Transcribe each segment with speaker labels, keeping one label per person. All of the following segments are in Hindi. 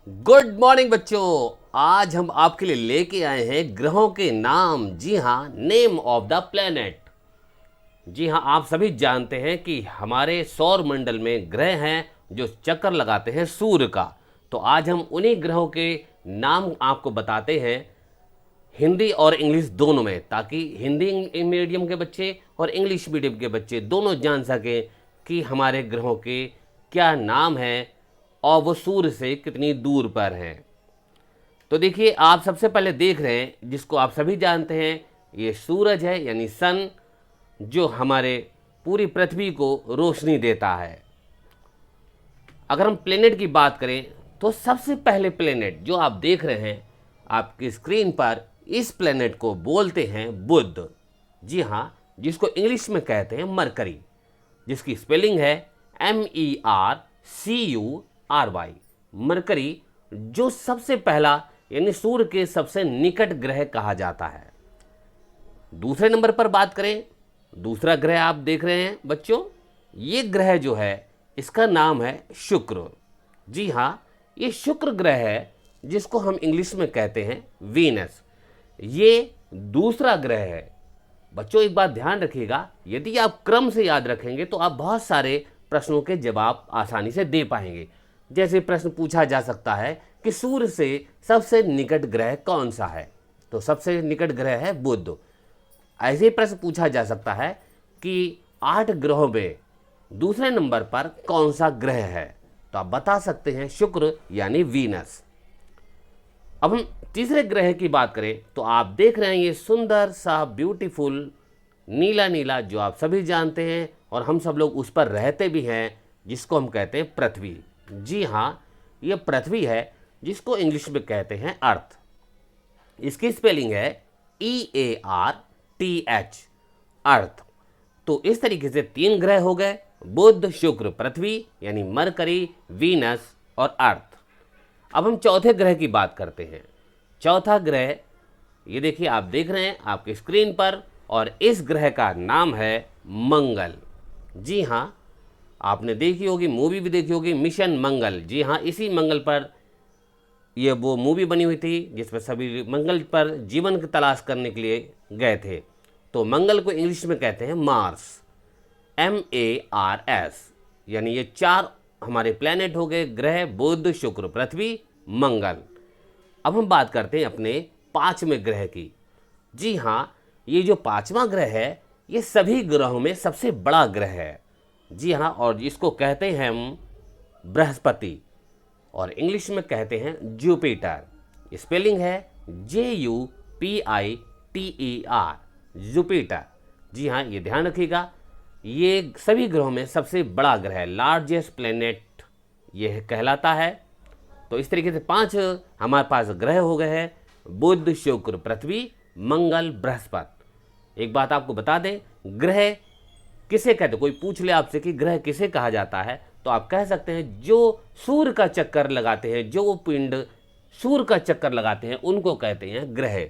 Speaker 1: गुड मॉर्निंग बच्चों। आज हम आपके लिए लेके आए हैं ग्रहों के नाम। जी हाँ, नेम ऑफ द प्लेनेट। जी हाँ, आप सभी जानते हैं कि हमारे सौर मंडल में ग्रह हैं जो चक्कर लगाते हैं सूर्य का। तो आज हम उन्हीं ग्रहों के नाम आपको बताते हैं, हिंदी और इंग्लिश दोनों में, ताकि हिंदी मीडियम के बच्चे और इंग्लिश मीडियम के बच्चे दोनों जान सकें कि हमारे ग्रहों के क्या नाम हैं और वो सूर्य से कितनी दूर पर हैं। तो देखिए, आप सबसे पहले देख रहे हैं जिसको आप सभी जानते हैं, ये सूरज है यानी सन, जो हमारे पूरी पृथ्वी को रोशनी देता है। अगर हम प्लेनेट की बात करें तो सबसे पहले प्लेनेट जो आप देख रहे हैं आपकी स्क्रीन पर, इस प्लेनेट को बोलते हैं बुध। जी हाँ, जिसको इंग्लिश में कहते हैं मरकरी, जिसकी स्पेलिंग है MERCURY। मरकरी जो सबसे पहला यानी सूर्य के सबसे निकट ग्रह कहा जाता है। दूसरे नंबर पर बात करें, दूसरा ग्रह आप देख रहे हैं बच्चों, ये ग्रह जो है इसका नाम है शुक्र। जी हाँ, ये शुक्र ग्रह है जिसको हम इंग्लिश में कहते हैं वीनस। ये दूसरा ग्रह है। बच्चों एक बात ध्यान रखिएगा, यदि आप क्रम से याद रखेंगे तो आप बहुत सारे प्रश्नों के जवाब आसानी से दे पाएंगे। जैसे प्रश्न पूछा जा सकता है कि सूर्य से सबसे निकट ग्रह कौन सा है, तो सबसे निकट ग्रह है बुध। ऐसे ही प्रश्न पूछा जा सकता है कि 8 ग्रहों में दूसरे नंबर पर कौन सा ग्रह है, तो आप बता सकते हैं शुक्र यानी वीनस। अब हम तीसरे ग्रह की बात करें तो आप देख रहे हैं ये सुंदर सा ब्यूटीफुल नीला नीला, जो आप सभी जानते हैं और हम सब लोग उस पर रहते भी हैं, जिसको हम कहते हैं पृथ्वी। जी हाँ, ये पृथ्वी है जिसको इंग्लिश में कहते हैं अर्थ। इसकी स्पेलिंग है EARTH, अर्थ। तो इस तरीके से 3 ग्रह हो गए, बुध, शुक्र, पृथ्वी यानी मरकरी, वीनस और अर्थ। अब हम चौथे ग्रह की बात करते हैं। चौथा ग्रह ये देखिए, आप देख रहे हैं आपकी स्क्रीन पर, और इस ग्रह का नाम है मंगल। जी हाँ, आपने देखी होगी, मूवी भी देखी होगी, मिशन मंगल। जी हाँ, इसी मंगल पर ये वो मूवी बनी हुई थी जिसमें सभी मंगल पर जीवन की तलाश करने के लिए गए थे। तो मंगल को इंग्लिश में कहते हैं मार्स, MARS। यानी ये 4 हमारे प्लेनेट हो गए, ग्रह बुध, शुक्र, पृथ्वी, मंगल। अब हम बात करते हैं अपने 5वें ग्रह की। जी हाँ, ये जो 5वां ग्रह है ये सभी ग्रहों में सबसे बड़ा ग्रह है। जी हाँ, और इसको कहते हैं हम बृहस्पति, और इंग्लिश में कहते हैं जुपिटर। स्पेलिंग है JUPITER, जुपिटर। जी हाँ, ये ध्यान रखिएगा, ये सभी ग्रहों में सबसे बड़ा ग्रह है, लार्जेस्ट प्लेनेट ये कहलाता है। तो इस तरीके से 5 हमारे पास ग्रह हो गए हैं, बुध, शुक्र, पृथ्वी, मंगल, बृहस्पति। एक बात आपको बता दें, ग्रह किसे कहते, कोई पूछ ले आपसे कि ग्रह किसे कहा जाता है, तो आप कह सकते हैं जो सूर्य का चक्कर लगाते हैं, जो पिंड सूर्य का चक्कर लगाते हैं उनको कहते हैं ग्रह।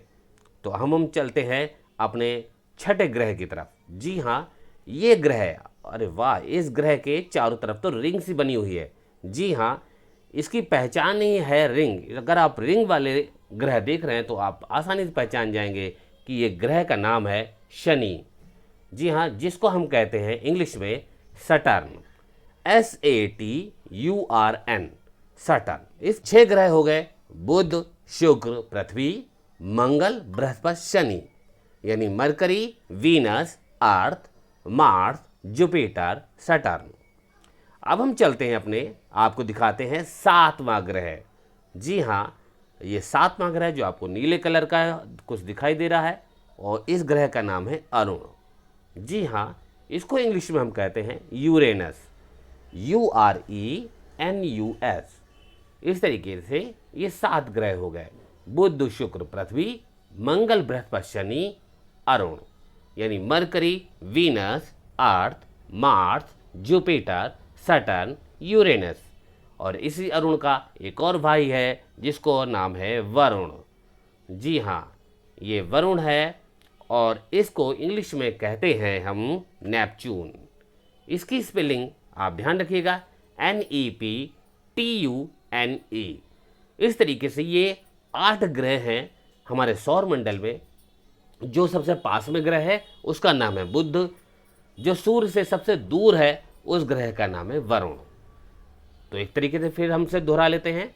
Speaker 1: तो हम चलते हैं अपने छठे ग्रह की तरफ। जी हाँ, ये ग्रह, अरे वाह, इस ग्रह के चारों तरफ तो रिंग सी बनी हुई है। जी हाँ, इसकी पहचान ही है रिंग। अगर आप रिंग वाले ग्रह देख रहे हैं तो आप आसानी से पहचान जाएंगे कि ये ग्रह का नाम है शनि। जी हाँ, जिसको हम कहते हैं इंग्लिश में सटर्न, SATURN, सटर्न। इस 6 ग्रह हो गए, बुध, शुक्र, पृथ्वी, मंगल, बृहस्पति, शनि, यानी mercury, Venus, Earth, Mars, Jupiter, Saturn. अब हम चलते हैं अपने, आपको दिखाते हैं 7वां ग्रह। जी हाँ, ये 7वां ग्रह जो आपको नीले कलर का कुछ दिखाई दे रहा है, और इस ग्रह का नाम है अरुण। जी हाँ, इसको इंग्लिश में हम कहते हैं यूरेनस, URENUS। इस तरीके से ये 7 ग्रह हो गए, बुध, शुक्र, पृथ्वी, मंगल, बृहस्पति, शनि, अरुण, यानी mercury, Venus, Earth, Mars, Jupiter, Saturn, Uranus. और इसी अरुण का एक और भाई है जिसको नाम है वरुण। जी हाँ, ये वरुण है, और इसको इंग्लिश में कहते हैं हम नेपच्यून। इसकी स्पेलिंग आप ध्यान रखिएगा, NEPTUNE। इस तरीके से ये 8 ग्रह हैं हमारे सौर मंडल में। जो सबसे पास में ग्रह है उसका नाम है बुध, जो सूर्य से सबसे दूर है उस ग्रह का नाम है वरुण। तो एक तरीके से फिर हमसे दोहरा लेते हैं,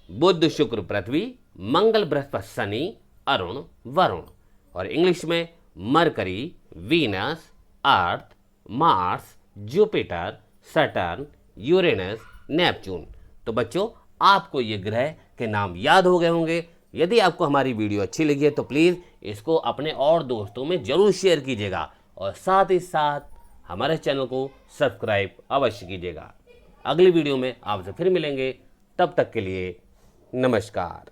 Speaker 1: बुध शुक्र पृथ्वी, मंगल बृहस्पति शनि, अरुण वरुण। और इंग्लिश में Mercury, Venus, Earth, Mars, Jupiter, Saturn, Uranus, Neptune. तो बच्चों आपको ये ग्रह के नाम याद हो गए होंगे। यदि आपको हमारी वीडियो अच्छी लगी है तो प्लीज़ इसको अपने और दोस्तों में ज़रूर शेयर कीजिएगा और साथ ही साथ हमारे चैनल को सब्सक्राइब अवश्य कीजिएगा। अगली वीडियो में आपसे फिर मिलेंगे, तब तक के लिए नमस्कार।